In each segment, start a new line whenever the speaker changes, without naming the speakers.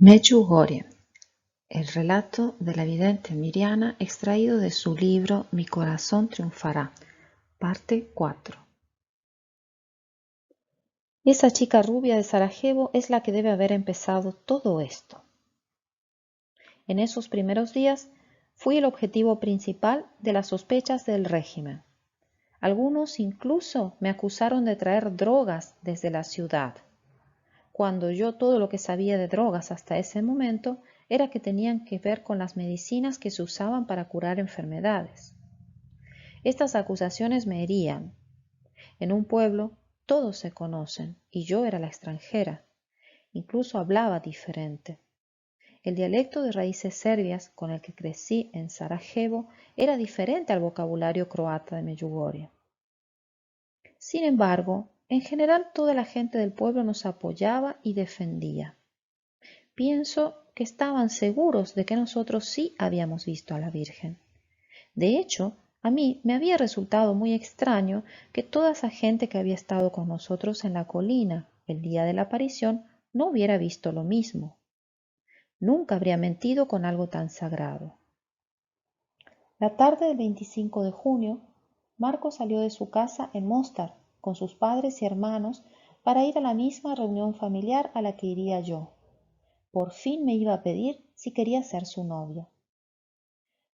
Medjugorje, el relato de la vidente Mirjana extraído de su libro Mi corazón triunfará, parte 4. Esa chica rubia de Sarajevo es la que debe haber empezado todo esto. En esos primeros días fui el objetivo principal de las sospechas del régimen. Algunos incluso me acusaron de traer drogas desde la ciudad, cuando yo todo lo que sabía de drogas hasta ese momento era que tenían que ver con las medicinas que se usaban para curar enfermedades. Estas acusaciones me herían. En un pueblo todos se conocen y yo era la extranjera. Incluso hablaba diferente. El dialecto de raíces serbias con el que crecí en Sarajevo era diferente al vocabulario croata de Medjugorje. Sin embargo, en general toda la gente del pueblo nos apoyaba y defendía. Pienso que estaban seguros de que nosotros sí habíamos visto a la Virgen. De hecho, a mí me había resultado muy extraño que toda esa gente que había estado con nosotros en la colina el día de la aparición no hubiera visto lo mismo. Nunca habría mentido con algo tan sagrado. La tarde del 25 de junio, Marco salió de su casa en Mostar con sus padres y hermanos para ir a la misma reunión familiar a la que iría yo. Por fin me iba a pedir si quería ser su novia.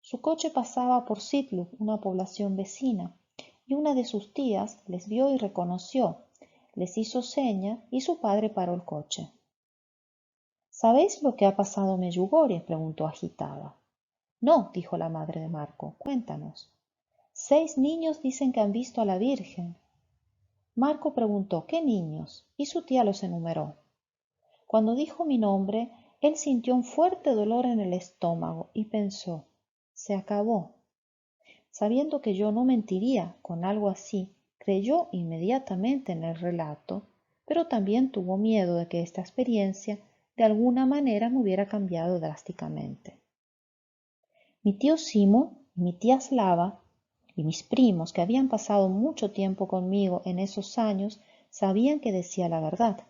Su coche pasaba por Sitluk, una población vecina, y una de sus tías les vio y reconoció, les hizo seña y su padre paró el coche. ¿Sabéis lo que ha pasado en Medjugorje?, preguntó agitada. No, dijo la madre de Marco, cuéntanos. 6 niños dicen que han visto a la Virgen. Marco preguntó, ¿qué niños? Y su tía los enumeró. Cuando dijo mi nombre, él sintió un fuerte dolor en el estómago y pensó, se acabó. Sabiendo que yo no mentiría con algo así, creyó inmediatamente en el relato, pero también tuvo miedo de que esta experiencia de alguna manera me hubiera cambiado drásticamente. Mi tío Simo y mi tía Slava y mis primos, que habían pasado mucho tiempo conmigo en esos años, sabían que decía la verdad.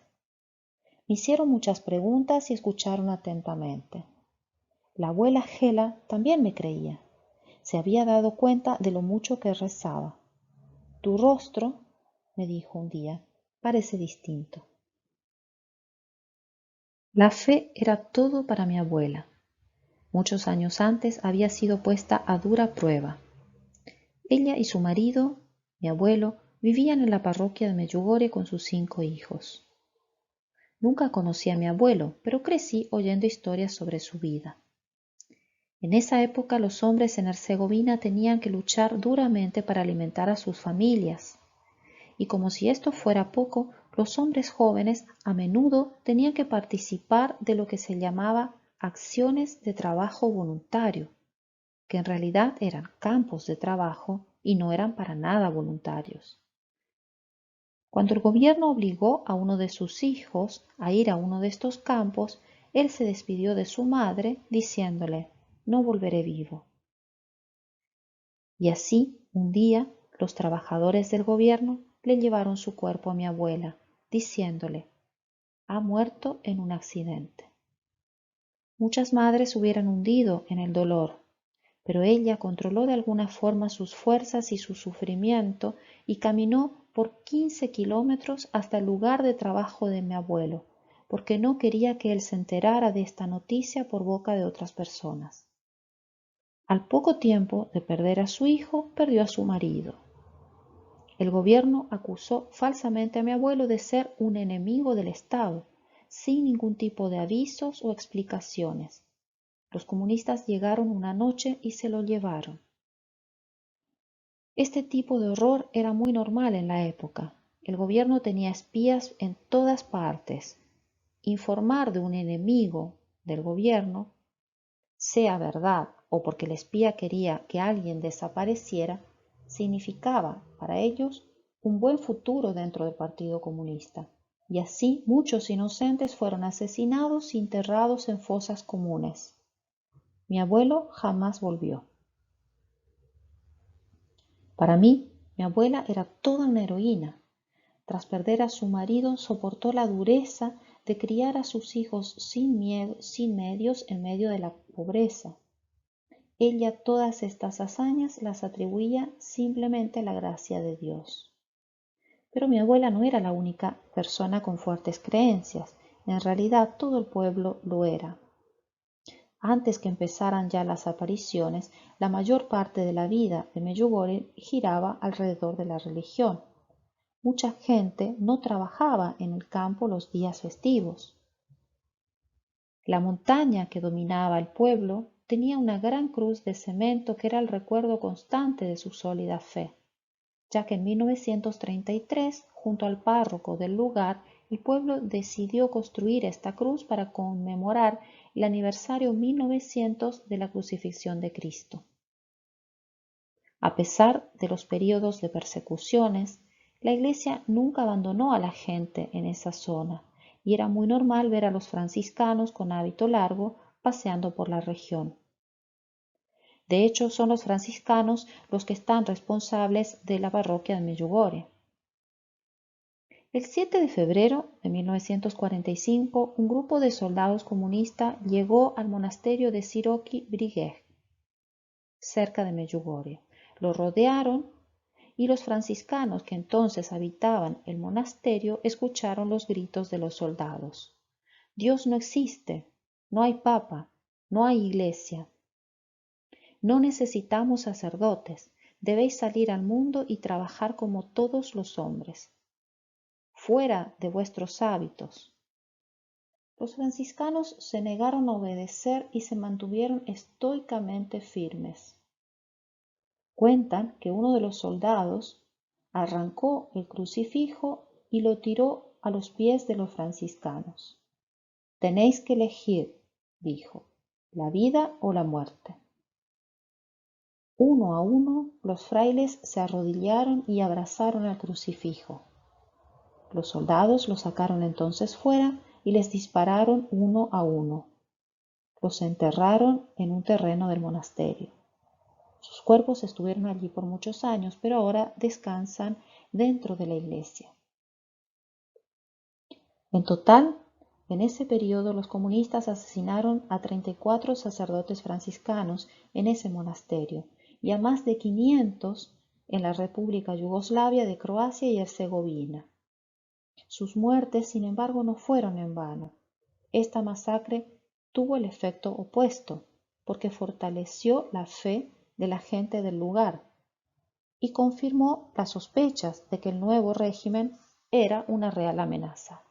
Me hicieron muchas preguntas y escucharon atentamente. La abuela Gela también me creía. Se había dado cuenta de lo mucho que rezaba. Tu rostro, me dijo un día, parece distinto. La fe era todo para mi abuela. Muchos años antes había sido puesta a dura prueba. Ella y su marido, mi abuelo, vivían en la parroquia de Medjugorje con sus 5 hijos. Nunca conocí a mi abuelo, pero crecí oyendo historias sobre su vida. En esa época los hombres en Herzegovina tenían que luchar duramente para alimentar a sus familias. Y como si esto fuera poco, los hombres jóvenes a menudo tenían que participar de lo que se llamaba acciones de trabajo voluntario, que en realidad eran campos de trabajo y no eran para nada voluntarios. Cuando el gobierno obligó a uno de sus hijos a ir a uno de estos campos, él se despidió de su madre diciéndole, no volveré vivo. Y así, un día, los trabajadores del gobierno le llevaron su cuerpo a mi abuela, diciéndole, ha muerto en un accidente. Muchas madres se hubieran hundido en el dolor, pero ella controló de alguna forma sus fuerzas y su sufrimiento y caminó por 15 kilómetros hasta el lugar de trabajo de mi abuelo, porque no quería que él se enterara de esta noticia por boca de otras personas. Al poco tiempo de perder a su hijo, perdió a su marido. El gobierno acusó falsamente a mi abuelo de ser un enemigo del Estado, sin ningún tipo de avisos o explicaciones. Los comunistas llegaron una noche y se lo llevaron. Este tipo de horror era muy normal en la época. El gobierno tenía espías en todas partes. Informar de un enemigo del gobierno, sea verdad o porque el espía quería que alguien desapareciera, significaba para ellos un buen futuro dentro del Partido Comunista. Y así muchos inocentes fueron asesinados y enterrados en fosas comunes. Mi abuelo jamás volvió. Para mí, mi abuela era toda una heroína. Tras perder a su marido, soportó la dureza de criar a sus hijos sin miedo, sin medios, en medio de la pobreza. Ella todas estas hazañas las atribuía simplemente a la gracia de Dios. Pero mi abuela no era la única persona con fuertes creencias. En realidad todo el pueblo lo era. Antes que empezaran ya las apariciones, la mayor parte de la vida de Medjugorje giraba alrededor de la religión. Mucha gente no trabajaba en el campo los días festivos. La montaña que dominaba el pueblo tenía una gran cruz de cemento que era el recuerdo constante de su sólida fe, ya que en 1933, junto al párroco del lugar, el pueblo decidió construir esta cruz para conmemorar el aniversario 1900 de la crucifixión de Cristo. A pesar de los periodos de persecuciones, la Iglesia nunca abandonó a la gente en esa zona, y era muy normal ver a los franciscanos con hábito largo paseando por la región. De hecho, son los franciscanos los que están responsables de la parroquia de Medjugorje. El 7 de febrero de 1945, un grupo de soldados comunistas llegó al monasterio de Široki Brijeg, cerca de Medjugorje. Lo rodearon y los franciscanos que entonces habitaban el monasterio escucharon los gritos de los soldados. Dios no existe, no hay papa, no hay iglesia. No necesitamos sacerdotes, debéis salir al mundo y trabajar como todos los hombres. Fuera de vuestros hábitos. Los franciscanos se negaron a obedecer y se mantuvieron estoicamente firmes. Cuentan que uno de los soldados arrancó el crucifijo y lo tiró a los pies de los franciscanos. Tenéis que elegir, dijo, la vida o la muerte. Uno a uno, los frailes se arrodillaron y abrazaron al crucifijo. Los soldados lo sacaron entonces fuera y les dispararon uno a uno. Los enterraron en un terreno del monasterio. Sus cuerpos estuvieron allí por muchos años, pero ahora descansan dentro de la iglesia. En total, en ese periodo los comunistas asesinaron a 34 sacerdotes franciscanos en ese monasterio y a más de 500 en la República Yugoslavia de Croacia y Herzegovina. Sus muertes, sin embargo, no fueron en vano. Esta masacre tuvo el efecto opuesto, porque fortaleció la fe de la gente del lugar y confirmó las sospechas de que el nuevo régimen era una real amenaza.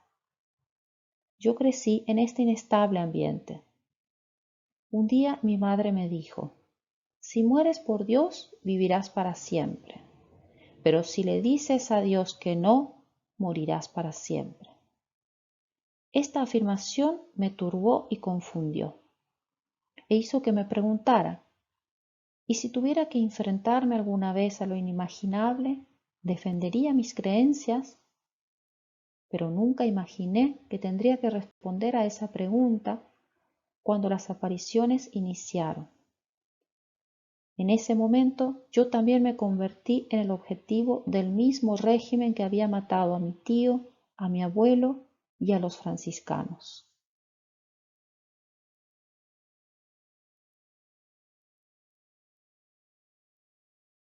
Yo crecí en este inestable ambiente. Un día mi madre me dijo, si mueres por Dios, vivirás para siempre, pero si le dices a Dios que no, morirás para siempre. Esta afirmación me turbó y confundió, e hizo que me preguntara, ¿y si tuviera que enfrentarme alguna vez a lo inimaginable, defendería mis creencias? Pero nunca imaginé que tendría que responder a esa pregunta cuando las apariciones iniciaron. En ese momento yo también me convertí en el objetivo del mismo régimen que había matado a mi tío, a mi abuelo y a los franciscanos.